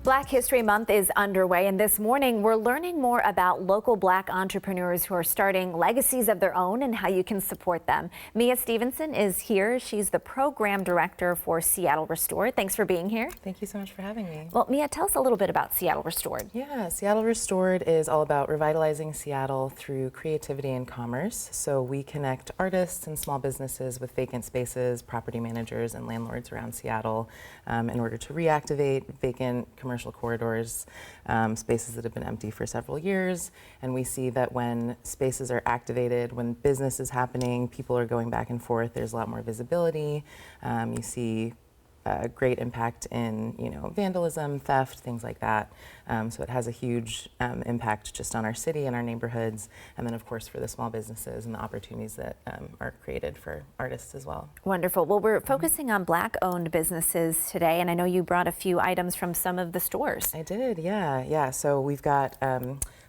Black History Month is underway, and this morning we're learning more about local Black entrepreneurs who are starting legacies of their own and how you can support them. Mia Stevenson is here. She's the program director for Seattle Restored. Thanks for being here. Thank you so much for having me. Well, Mia, tell us a little bit about Seattle Restored. Yeah, Seattle Restored is all about revitalizing Seattle through creativity and commerce. So we connect artists and small businesses with vacant spaces, property managers, and landlords around Seattle in order to reactivate vacant commercial corridors, spaces that have been empty for several years. And we see that when spaces are activated, when business is happening, people are going back and forth, there's a lot more visibility. You see great impact in, vandalism, theft, things like that. So it has a huge impact just on our city and our neighborhoods, and then of course for the small businesses and the opportunities that are created for artists as well. Wonderful. Well, we're focusing on Black-owned businesses today, and I know you brought a few items from some of the stores. I did, yeah. So we've got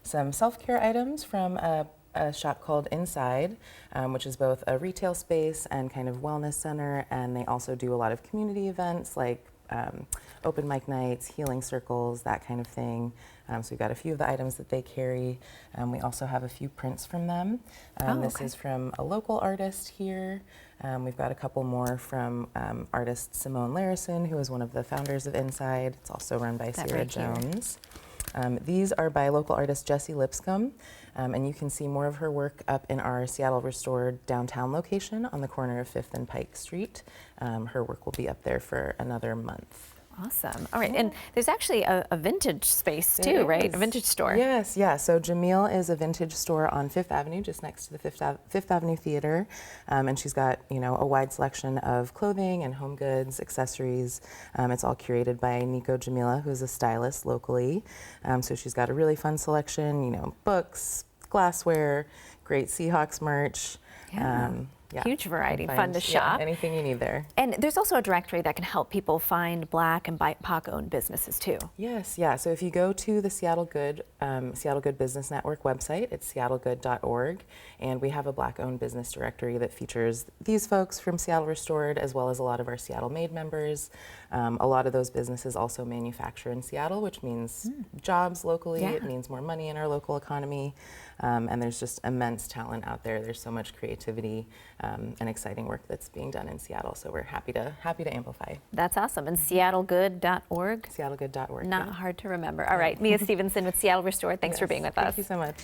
some self-care items from a shop called Inside, which is both a retail space and kind of wellness center, and they also do a lot of community events like open mic nights, healing circles, that kind of thing. So we've got a few of the items that they carry. We also have a few prints from them. This is from a local artist here. We've got a couple more from artist Simone Larison, who is one of the founders of Inside. It's also run by Sierra Jones. These are by local artist Jessie Lipscomb, and you can see more of her work up in our Seattle Restored downtown location on the corner of 5th and Pike Street. Her work will be up there for another month. Awesome. All right, and there's actually a vintage space too, right? A vintage store. Yes, yeah. So Jamil is a vintage store on 5th Avenue, just next to the Fifth Avenue Theater, and she's got a wide selection of clothing and home goods, accessories. It's all curated by Nico Jamila, who's a stylist locally. So she's got a really fun selection, books, glassware, great Seahawks merch. Yeah, huge variety, fun to shop. Anything you need there. And there's also a directory that can help people find Black and BIPOC-owned businesses too. Yes, yeah. So if you go to the Seattle Good Business Network website, it's seattlegood.org, and we have a Black-owned business directory that features these folks from Seattle Restored, as well as a lot of our Seattle Made members. A lot of those businesses also manufacture in Seattle, which means jobs locally. It means more money in our local economy, and there's just immense talent out there. There's so much creativity and exciting work that's being done in Seattle, so we're happy to amplify. That's awesome. And seattlegood.org? Seattlegood.org. Not hard to remember. All right, Mia Stevenson with Seattle Restored. Thanks for being with us. Thank you so much.